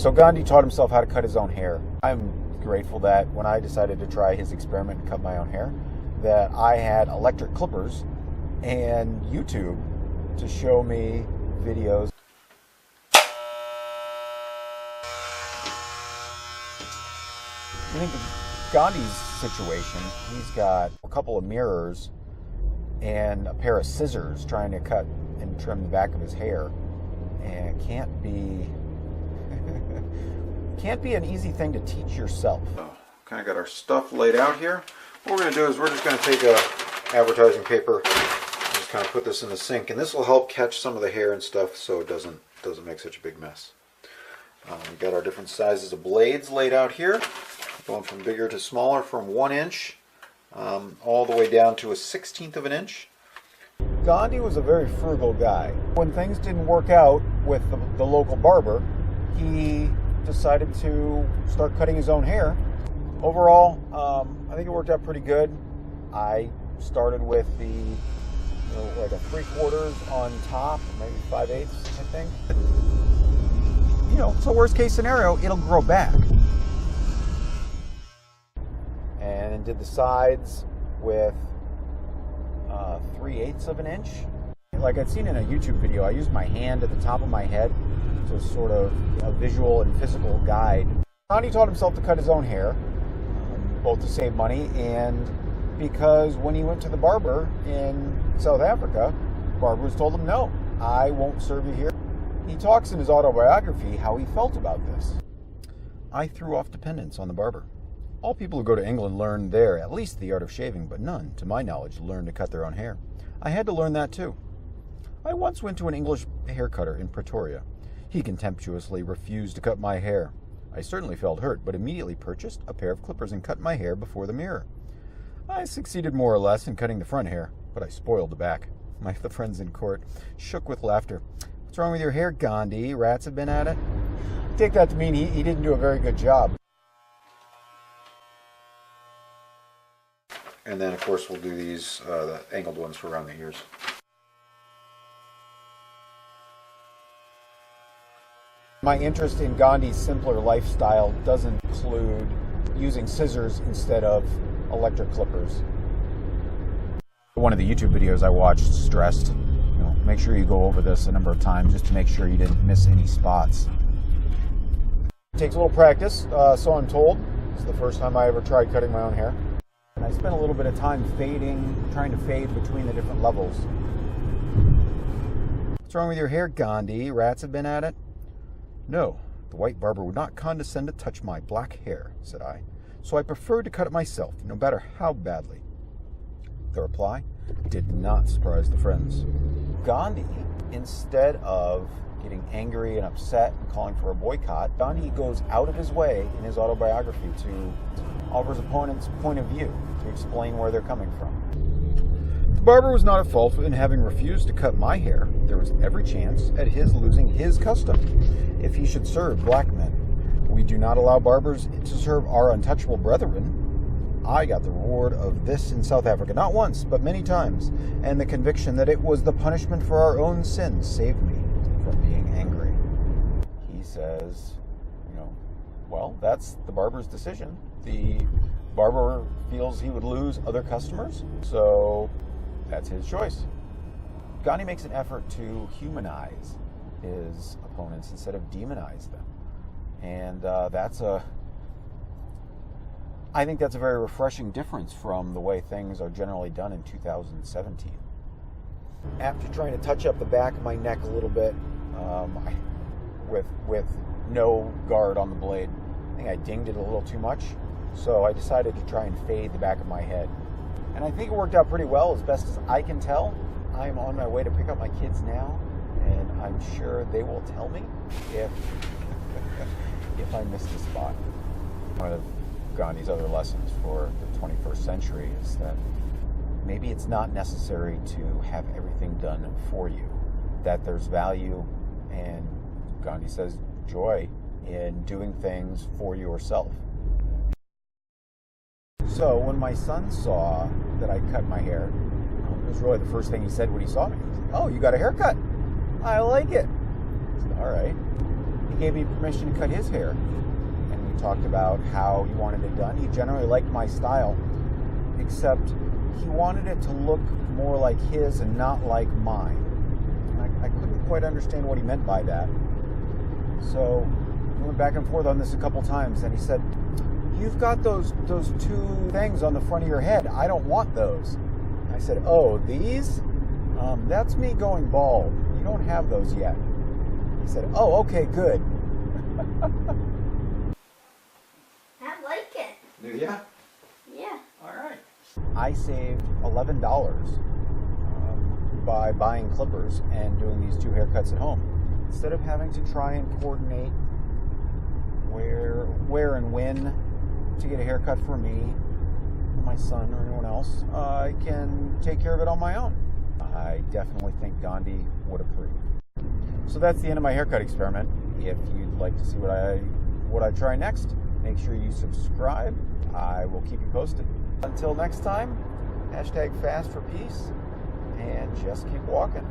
So Gandhi taught himself how to cut his own hair. I'm grateful that when I decided to try his experiment and cut my own hair, that I had electric clippers and YouTube to show me videos. I think Gandhi's situation, he's got a couple of mirrors and a pair of scissors trying to cut and trim the back of his hair. And it can't be an easy thing to teach yourself. Kind of got our stuff laid out here. What we're going to do is we're just going to take a advertising paper and just kind of put this in the sink, and this will help catch some of the hair and stuff so it doesn't make such a big mess. We've got our different sizes of blades laid out here, going from bigger to smaller, from 1 inch all the way down to a 1/16 of an inch. Gandhi was a very frugal guy. When things didn't work out with the local barber, he decided to start cutting his own hair. Overall, I think it worked out pretty good. I started with like a 3/4 on top, maybe 5/8, I think. So worst case scenario, it'll grow back. And did the sides with 3/8 of an inch. Like I'd seen in a YouTube video, I used my hand at the top of my head to sort of a visual and physical guide. Gandhi taught himself to cut his own hair, both to save money and because when he went to the barber in South Africa, barbers told him, no, I won't serve you here. He talks in his autobiography how he felt about this. I threw off dependence on the barber. All people who go to England learn there at least the art of shaving, but none, to my knowledge, learn to cut their own hair. I had to learn that too. I once went to an English haircutter in Pretoria. He contemptuously refused to cut my hair. I certainly felt hurt, but immediately purchased a pair of clippers and cut my hair before the mirror. I succeeded more or less in cutting the front hair, but I spoiled the back. The friends in court shook with laughter. What's wrong with your hair, Gandhi? Rats have been at it? Take that to mean he didn't do a very good job. And then, of course, we'll do these, the angled ones for around the ears. My interest in Gandhi's simpler lifestyle doesn't include using scissors instead of electric clippers. One of the YouTube videos I watched stressed, make sure you go over this a number of times just to make sure you didn't miss any spots. It takes a little practice, so I'm told. It's the first time I ever tried cutting my own hair. And I spent a little bit of time trying to fade between the different levels. What's wrong with your hair, Gandhi? Rats have been at it? No, the white barber would not condescend to touch my black hair, said I. So I preferred to cut it myself, no matter how badly. The reply did not surprise the friends. Gandhi, instead of getting angry and upset and calling for a boycott, Gandhi goes out of his way in his autobiography to offer his opponent's point of view, to explain where they're coming from. The barber was not at fault in having refused to cut my hair. There was every chance at his losing his custom if he should serve black men. We do not allow barbers to serve our untouchable brethren. I got the reward of this in South Africa, not once, but many times, and the conviction that it was the punishment for our own sins saved me from being angry. He says, well, that's the barber's decision. The barber feels he would lose other customers, so that's his choice. Gandhi makes an effort to humanize his opponents instead of demonize them. And I think that's a very refreshing difference from the way things are generally done in 2017. After trying to touch up the back of my neck a little bit, with no guard on the blade, I think I dinged it a little too much, so I decided to try and fade the back of my head. And I think it worked out pretty well, as best as I can tell. I'm on my way to pick up my kids now, and I'm sure they will tell me if I missed a spot. One of Gandhi's other lessons for the 21st century is that maybe it's not necessary to have everything done for you, that there's value, and Gandhi says joy, in doing things for yourself. So when my son saw that I cut my hair, it was really the first thing he said when he saw me. He was like, "Oh, you got a haircut. I like it." I said, "All right." he gave me permission to cut his hair. And we talked about how he wanted it done. He generally liked my style, except he wanted it to look more like his and not like mine. And I couldn't quite understand what he meant by that. So we went back and forth on this a couple times, and he said, "You've got those two things on the front of your head. I don't want those." I said, "Oh, these? That's me going bald. You don't have those yet." He said, "Oh, okay, good." I like it. Do ya? Yeah. All right. I saved $11 by buying clippers and doing these 2 haircuts at home. Instead of having to try and coordinate where and when to get a haircut for me, my son, or anyone else, I can take care of it on my own. I definitely think Gandhi would approve. So that's the end of my haircut experiment. If you'd like to see what I try next, make sure you subscribe. I will keep you posted. Until next time, #fast for peace, and just keep walking.